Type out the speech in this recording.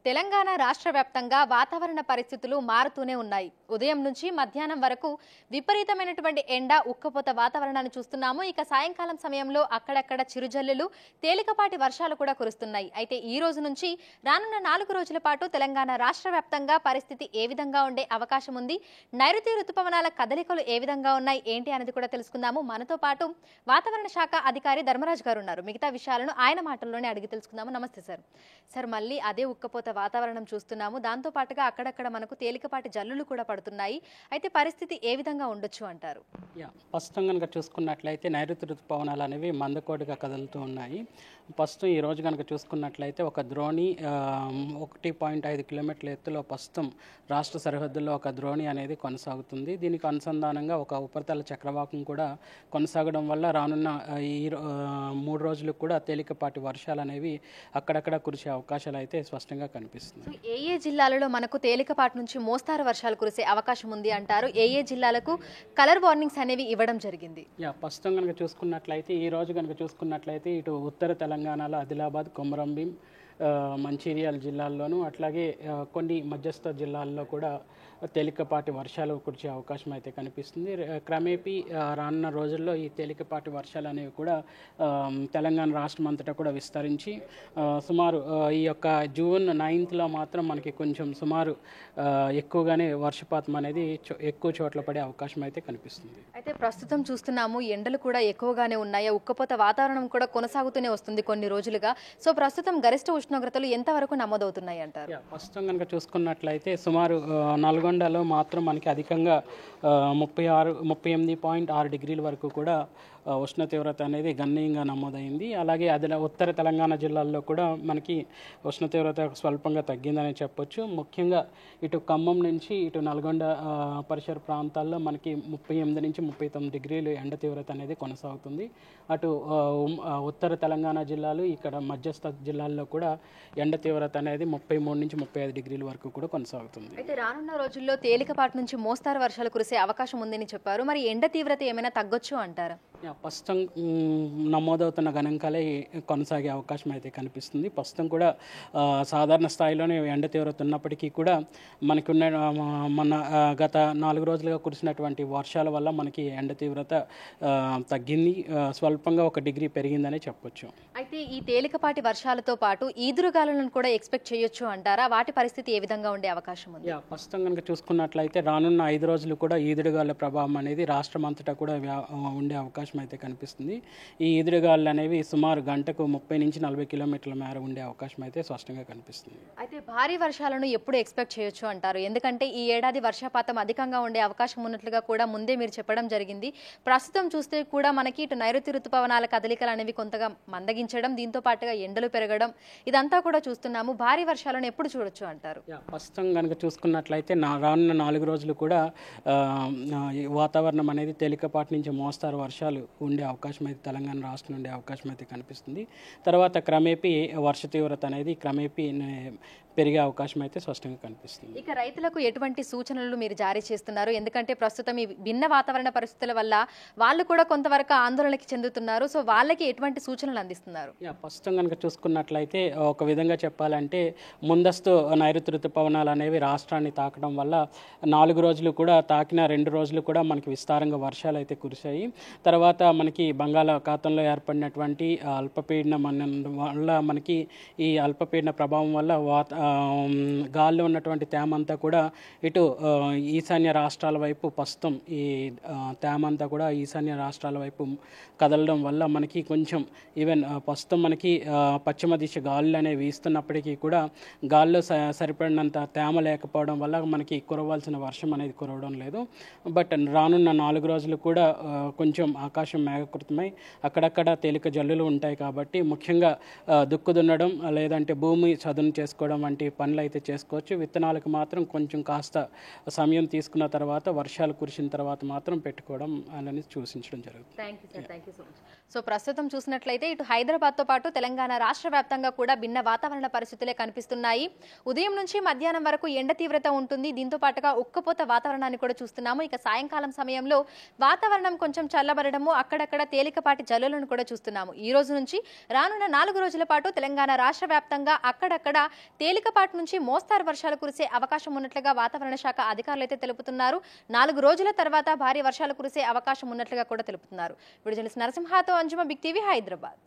తెలంగాణ రాష్ట్ర వ్యాప్తంగా వాతావరణ పరిస్థితులు మారుతూనే ఉన్నాయి. ఉదయం నుంచి మధ్యాహ్నం వరకు విపరీతమైనటువంటి ఎండ, ఉక్కపోత వాతావరణాన్ని చూస్తున్నాము. ఇక సాయంకాలం సమయంలో అక్కడక్కడ చిరుజల్లులు, తేలికపాటి వర్షాలు కూడా కురుస్తున్నాయి. అయితే ఈ రోజు నుంచి రానున్న 4 రోజుల పాటు తెలంగాణ రాష్ట్ర వ్యాప్తంగా పరిస్థితి ఏ విధంగా ఉండే అవకాశం ఉంది, నైరుతి రుతుపవనాల కదలికలు ఏ విధంగా ఉన్నాయి, ఏంటి అనేది కూడా తెలుసుకుందాము. మనతో పాటు వాతావరణ శాఖ అధికారి ధర్మరాజు గారు ఉన్నారు. మిగతా విషయాలను ఆయన మాటల్లోనే అడిగి తెలుసుకుందాము. నమస్తే సార్. సార్, మళ్ళీ అదే ఉక్కపోత వాతావరణం చూస్తున్నాము. దాంతో పాటుగా అక్కడక్కడ మనకు తేలికపాటి జల్లులు కూడా పడుతున్నాయి. అయితే పరిస్థితి ఏ విధంగా ఉండొచ్చు అంటారు? ప్రస్తుతం కనుక చూసుకున్నట్లయితే నైరుతి ఋతుపవనాలు అనేవి మందకోడిగా కదులుతూ ఉన్నాయి. ప్రస్తుతం ఈ రోజు కనుక చూసుకున్నట్లయితే ఒక ద్రోణి 1.5 కిలోమీటర్ల ఎత్తులో ప్రస్తుతం రాష్ట్ర సరిహద్దుల్లో ఒక ద్రోణి అనేది కొనసాగుతుంది. దీనికి అనుసంధానంగా ఒక ఉపరితల చక్రవాకం కూడా కొనసాగడం వల్ల రానున్న ఈ 3 రోజులకు కూడా తేలికపాటి వర్షాలు అనేవి అక్కడక్కడ కురిసే అవకాశాలు అయితే స్పష్టంగా కనిపిస్తుంది. ఏ జిల్లాలలో మనకు తేలికపాటి నుంచి మోస్తారు వర్షాలు కురిసే అవకాశం ఉంది అంటారు? ఏ జిల్లాలకు కలర్ వార్నింగ్స్ అనేవి ఇవ్వడం జరిగింది? ప్రస్తుతం కనుక చూసుకున్నట్లయితే ఈ రోజు కనుక చూసుకున్నట్లయితే ఇటు ఉత్తర తెలంగాణలో ఆదిలాబాద్, కొమరంభీం, మంచిర్యాల జిల్లాల్లోనూ అట్లాగే కొన్ని మధ్యస్థ జిల్లాల్లో కూడా తేలికపాటి వర్షాలు కురిసే అవకాశం అయితే కనిపిస్తుంది. క్రమేపీ రానున్న రోజుల్లో ఈ తేలికపాటి వర్షాలు అనేవి కూడా తెలంగాణ రాష్ట్రం అంతటా కూడా విస్తరించి సుమారు ఈ యొక్క జూన్ 9th మాత్రం మనకి కొంచెం సుమారు ఎక్కువగానే వర్షపాతం అనేది ఎక్కువ చోట్ల పడే అవకాశం అయితే కనిపిస్తుంది. అయితే ప్రస్తుతం చూస్తున్నాము ఎండలు కూడా ఎక్కువగానే ఉన్నాయి. ఉక్కపోత వాతావరణం కూడా కొనసాగుతూనే వస్తుంది కొన్ని రోజులుగా. సో ప్రస్తుతం గరిష్ట ఉష్ణోగ్రతలు ఎంతవరకు నమోదవుతున్నాయి అంటారు? ప్రస్తుతం కనుక చూసుకున్నట్లయితే సుమారు నల్గొండలో మాత్రం మనకి అధికంగా 38.6 డిగ్రీల వరకు కూడా ఉష్ణ తీవ్రత అనేది గణనీయంగా నమోదైంది. అలాగే ఉత్తర తెలంగాణ జిల్లాల్లో కూడా మనకి ఉష్ణ తీవ్రత స్వల్పంగా తగ్గిందని చెప్పొచ్చు. ముఖ్యంగా ఇటు ఖమ్మం నుంచి ఇటు నల్గొండ పరిసర ప్రాంతాల్లో మనకి 38 నుంచి 39 డిగ్రీలు ఎండ తీవ్రత అనేది కొనసాగుతుంది. అటు ఉత్తర తెలంగాణ జిల్లాలు, ఇక్కడ మధ్యస్థ జిల్లాల్లో కూడా ఎండ తీవ్రత అనేది 33 నుంచి 35 డిగ్రీల వరకు కూడా కొనసాగుతుంది. అయితే రానున్న రోజుల్లో తేలికపాటి నుంచి మోస్తారు వర్షాలు కురిసే అవకాశం ఉందని చెప్పారు. మరి ఎండ తీవ్రత ఏమైనా తగ్గొచ్చు అంటారా? ప్రస్తుతం నమోదవుతున్న గణాంకాలే కొనసాగే అవకాశం అయితే కనిపిస్తుంది. ప్రస్తుతం కూడా సాధారణ స్థాయిలోనే ఎండ తీవ్రత ఉన్నప్పటికీ కూడా మనకి మన గత 4 రోజులుగా కురిసినటువంటి వర్షాల వల్ల మనకి ఎండ తీవ్రత తగ్గింది, స్వల్పంగా 1 డిగ్రీ పెరిగిందనే చెప్పొచ్చు. అయితే ఈ తేలికపాటి వర్షాలతో పాటు ఈదురుగాలులను కూడా ఎక్స్పెక్ట్ చేయొచ్చు అంటారా? వాటి పరిస్థితి ఏ విధంగా ఉండే అవకాశం ఉంది? ప్రస్తుతం కనుక చూసుకున్నట్లయితే రానున్న 5 రోజులు కూడా ఈదురుగాలుల ప్రభావం అనేది రాష్ట్రం అంతటా కూడా ఉండే అవకాశం అయితే కనిపిస్తుంది. ఈ ఈదురుగాలులు అనేవి సుమారు గంటకు 30 నుంచి 40 కిలోమీటర్ల మేర ఉండే అవకాశం అయితే స్పష్టంగా కనిపిస్తుంది. అయితే భారీ వర్షాలను ఎప్పుడు ఎక్స్పెక్ట్ చేయొచ్చు అంటారు? ఎందుకంటే ఈ ఏడాది వర్షపాతం అధికంగా ఉండే అవకాశం ఉన్నట్లుగా కూడా ముందే మీరు చెప్పడం జరిగింది. ప్రస్తుతం చూస్తే కూడా మనకి ఇటు నైరుతి ఋతుపవనాల కదలికలు అనేవి కొంతగా మందగించడం, దీంతో పాటుగా ఎండలు పెరగడం, ఇదంతా కూడా చూస్తున్నాము. భారీ వర్షాలను ఎప్పుడు చూడొచ్చు అంటారు? ప్రస్తుతం కనుక చూసుకున్నట్లయితే రానున్న 4 రోజులు కూడా వాతావరణం అనేది తేలికపాటి నుంచి మోస్తారు వర్షాలు ఉండే అవకాశం అయితే తెలంగాణ రాష్ట్రం ఉండే అవకాశం అయితే కనిపిస్తుంది. తర్వాత క్రమేపీ వర్ష తీవ్రత అనేది క్రమేపీ పెరిగే అవకాశం అయితే స్పష్టంగా కనిపిస్తుంది. ఇక రైతులకు ఎటువంటి సూచనలు మీరు జారీ చేస్తున్నారు? ఎందుకంటే ప్రస్తుతం ఈ భిన్న వాతావరణ పరిస్థితుల వల్ల వాళ్ళు కూడా కొంతవరకు ఆందోళనకి చెందుతున్నారు. సో వాళ్ళకి ఎటువంటి సూచనలు అందిస్తున్నారు? ప్రస్తుతం కనుక చూసుకున్నట్లయితే ఒక విధంగా చెప్పాలంటే ముందస్తు నైరుతి ఋతుపవనాలు అనేవి రాష్ట్రాన్ని తాకడం వల్ల 4 రోజులు కూడా తాకిన 2 రోజులు కూడా మనకి విస్తారంగా వర్షాలు అయితే కురిశాయి. తర్వాత మనకి బంగాళాఖాతంలో ఏర్పడినటువంటి అల్పపీడనం వల్ల మనకి ఈ అల్పపీడన ప్రభావం వల్ల గాల్లో ఉన్నటువంటి తేమ అంతా కూడా ఇటు ఈశాన్య రాష్ట్రాల వైపు ప్రస్తుతం ఈ తేమ అంతా కూడా ఈశాన్య రాష్ట్రాల వైపు కదలడం వల్ల మనకి కొంచెం ఈవెన్ ప్రస్తుతం మనకి పశ్చిమ దిశ గాలులు అనేవి వీస్తున్నప్పటికీ కూడా గాల్లో సరిపడినంత తేమ లేకపోవడం వల్ల మనకి కురవాల్సిన వర్షం అనేది కురవడం లేదు. బట్ రానున్న 4 రోజులు కూడా కొంచెం ఆకాశం మేఘకృతమై అక్కడక్కడ తేలిక జల్లులు ఉంటాయి. కాబట్టి ముఖ్యంగా దుక్కు దున్నడం లేదంటే భూమి చదును చేసుకోవడం వంటి పనులు అయితే చేసుకోవచ్చు. విత్తనాలకు మాత్రం కొంచెం కాస్త సమయం తీసుకున్న తర్వాత వర్షాలు కురిసిన తర్వాత మాత్రం పెట్టుకోవడం అనేది సూచించడం జరుగుతుంది. Thank you sir. Thank you so much. So ప్రస్తుతం చూసినట్లయితే ఇటు హైదరాబాద్తో పాటు తెలంగాణ రాష్ట్ర వ్యాప్తంగా కూడా భిన్న వాతావరణ పరిస్థితులే కనిపిస్తున్నాయి. ఉదయం నుంచి మధ్యాహ్నం వరకు ఎండ తీవ్రత ఉంటుంది. దీంతో పాటుగా ఉక్కపోత వాతావరణాన్ని కూడా చూస్తున్నాము. ఇక సాయంకాలం సమయంలో వాతావరణం కొంచెం చల్లబడడము, అక్కడక్కడ తేలికపాటి జల్లులను కూడా చూస్తున్నాము. ఈ రోజు నుంచి రానున్న 4 రోజుల పాటు తెలంగాణ రాష్ట్ర వ్యాప్తంగా అక్కడక్కడ తేలికపాటి నుంచి మోస్తారు వర్షాలు కురిసే అవకాశం ఉన్నట్లుగా వాతావరణ శాఖ అధికారులు అయితే తెలుపుతున్నారు. 4 రోజుల తర్వాత భారీ వర్షాలు కురిసే అవకాశం ఉన్నట్లుగా కూడా తెలుపుతున్నారు. విడుదల నరసింహతో అంజుమ, బిగ్ టీవీ, హైదరాబాద్.